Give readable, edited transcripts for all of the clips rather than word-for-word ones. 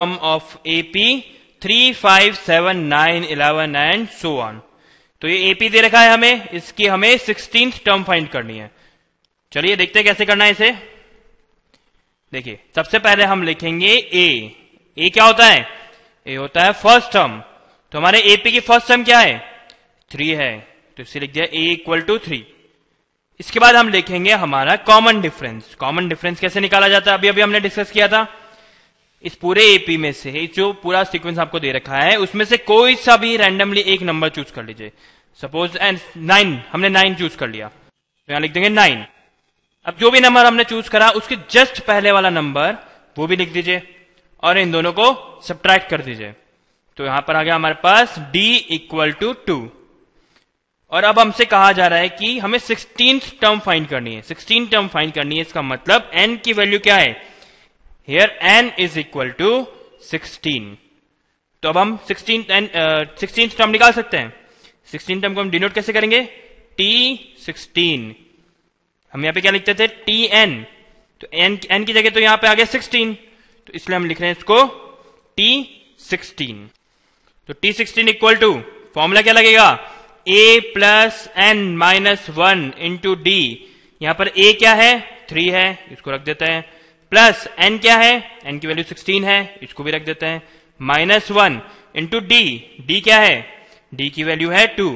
Term of AP 3, 5, 7, 9, 11 and so on. तो ये AP दे रखा है हमें, इसकी हमें 16th टर्म फाइंड करनी है। चलिए देखते हैं कैसे करना है इसे। देखिए सबसे पहले हम लिखेंगे A क्या होता है? A होता है फर्स्ट टर्म। तो हमारे AP की फर्स्ट टर्म क्या है? 3 है, तो इसे लिख दिया A इक्वल टू 3। इसके बाद हम लिखेंगे हमारा कॉमन डिफरेंस। कॉमन डिफरेंस कैसे निकाला जाता है अभी हमने डिस्कस किया था। इस पूरे AP में से जो पूरा सीक्वेंस आपको दे रखा है उसमें से कोई सा भी रैंडमली एक नंबर चूज कर लीजिए। सपोज 9, हमने 9 चूज कर लिया, तो यहां लिख देंगे 9। अब जो भी नंबर हमने चूज करा उसके जस्ट पहले वाला नंबर वो भी लिख दीजिए और इन दोनों को सब्ट्रैक्ट कर दीजिए। तो यहां पर आ गया हमारे पास D इक्वल टू 2। और अब हमसे कहा जा रहा है कि हमें 16th टर्म फाइंड करनी है। 16 टर्म फाइंड करनी है, इसका मतलब n की वैल्यू क्या है? Here n is equal to 16। तो अब हम 16th टर्म निकाल सकते हैं। 16 टर्म को हम डिनोट कैसे करेंगे? T16। हम यहां पे क्या लिखते थे? Tn। तो n की जगह तो यहां पे आ गया 16, तो इसलिए हम लिख रहे हैं इसको T16। तो T16 इक्वल टू फॉर्मूला क्या लगेगा? A plus n minus 1 into D। यहां पर A क्या है? 3 है, इसको रख देते हैं। प्लस n क्या है? n की वैल्यू 16 है, इसको भी रख देते हैं। Minus 1 into D। D क्या है? D की वैल्यू है 2।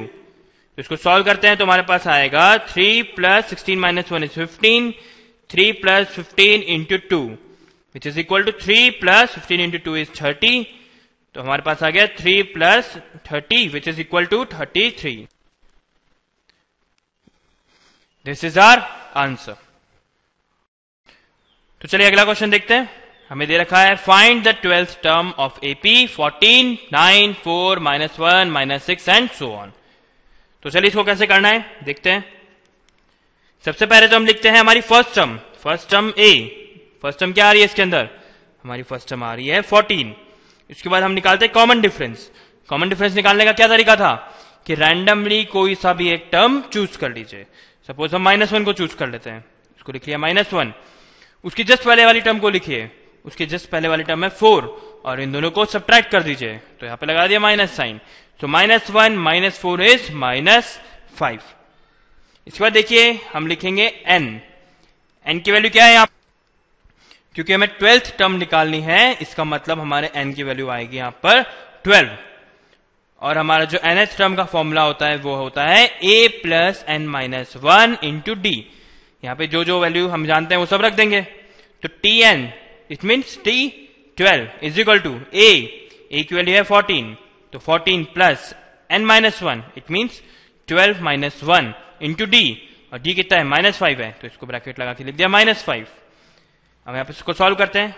तो इसको सॉल्व करते हैं तो हमारे पास आएगा 3 plus 16 minus 1 is 15। 3 plus 15 into 2 which is equal to 3 plus 15 into 2 is 30। तो हमारे पास आ गया 3 plus 30 which is equal to 33। This is our answer. तो चलिए अगला क्वेश्चन देखते हैं। हमें दे रखा है find the 12th term of AP 14, 9, 4, -1, -6 and so on. तो चलिए इसको कैसे करना है देखते हैं। सबसे पहले तो हम लिखते हैं हमारी first term. First term A। First term क्या आ रही है इसके अंदर? हमारी फर्स्ट टर्म आ रही है 14। इसके बाद हम निकालते हैं कॉमन डिफरेंस। कॉमन डिफरेंस निकालने का क्या तरीका था कि रैंडमली कोई सा भी एक टर्म चूज कर लीजिए। सपोज हम -1 को चूज कर लेते हैं, इसको लिख लिया -1। उसकी जस्ट पहले वाली टर्म को लिखिए, उसके जस्ट पहले वाली टर्म है 4 और इन दोनों को सब्ट्रैक्ट कर दीजिए। तो यहां पे लगा दिया माइनस साइन। तो -1 माइनस 4 इज -5। इसके बाद देखिए हम लिखेंगे n की वैल्यू क्या है यहां? क्योंकि हमें 12th टर्म निकालनी है, इसका मतलब हमारे n की वैल्यू आएगी यहां पर 12। और हमारा जो nth टर्म का फॉर्मूला होता है वो होता है A plus n minus 1 into D। यहां पे जो जो वैल्यू हम जानते हैं वो सब रख देंगे। तो Tn it means T12 is equal to A की वैल्यू है 14, तो 14 plus n minus 1 it means 12 minus 1 into D। और D कितना है? -5 है, तो इसको ब्रैकेट लगा के लिख दिया -5। अब यहां पर इसको सॉल्व करते हैं।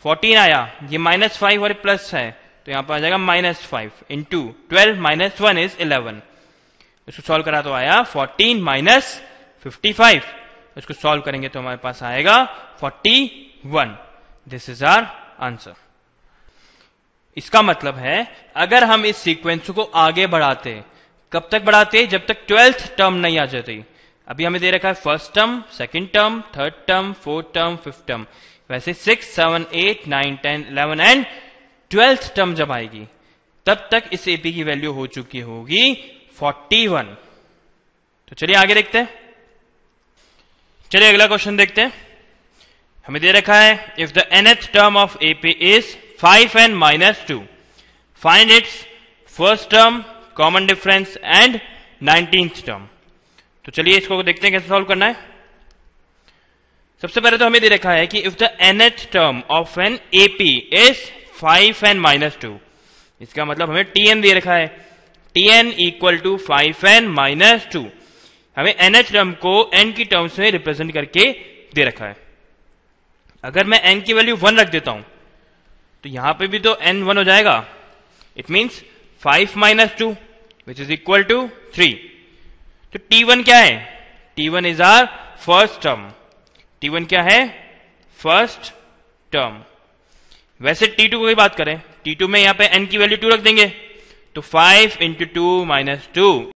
14 आया, ये -5 और प्लस है, तो यहां पर आ जाएगा -5 इंटू 12 माइनस 1 इज 11। इसको सॉल्व करा तो आया 14 माइनस 55। इसको सॉल्व करेंगे तो हमारे पास आएगा 41। This is our answer. इसका मतलब है अगर हम इस सीक्वेंस को आगे बढ़ाते, कब तक बढ़ाते? जब तक 12th टर्म नहीं आ जाती। अभी हमें दे रखा है first term, second term, third term, fourth term, fifth term. वैसे 6, 7, 8, 9, 10, 11 एंड 12th टर्म जब आएगी तब तक इस AP की वैल्यू हो चुकी होगी 41। तो चलिए आगे देखते हैं। चलिए अगला क्वेश्चन देखते हैं। हमें दे रखा है if the nth term of AP is 5n minus 2 find its first term, common difference and 19th term. तो चलिए इसको देखते हैं कैसे सॉल्व करना है। सबसे पहले तो हमें दे रखा है कि if the nth term of an AP is 5n minus 2, इसका मतलब हमें Tn दे रखा है। Tn equal to 5n minus 2। हमें nth टर्म को n की टर्म्स में रिप्रेजेंट करके दे रखा है। अगर मैं n की वैल्यू 1 रख देता हूं तो यहां पे भी तो n 1 हो जाएगा। It means 5 minus 2 which is equal to 3। तो T1 क्या है? T1 is our first term. T1 क्या है? First term. वैसे T2 की बात करें, T2 में यहां पे n की वैल्यू 2 रख देंगे, तो 5 इंटू 2 माइनस 2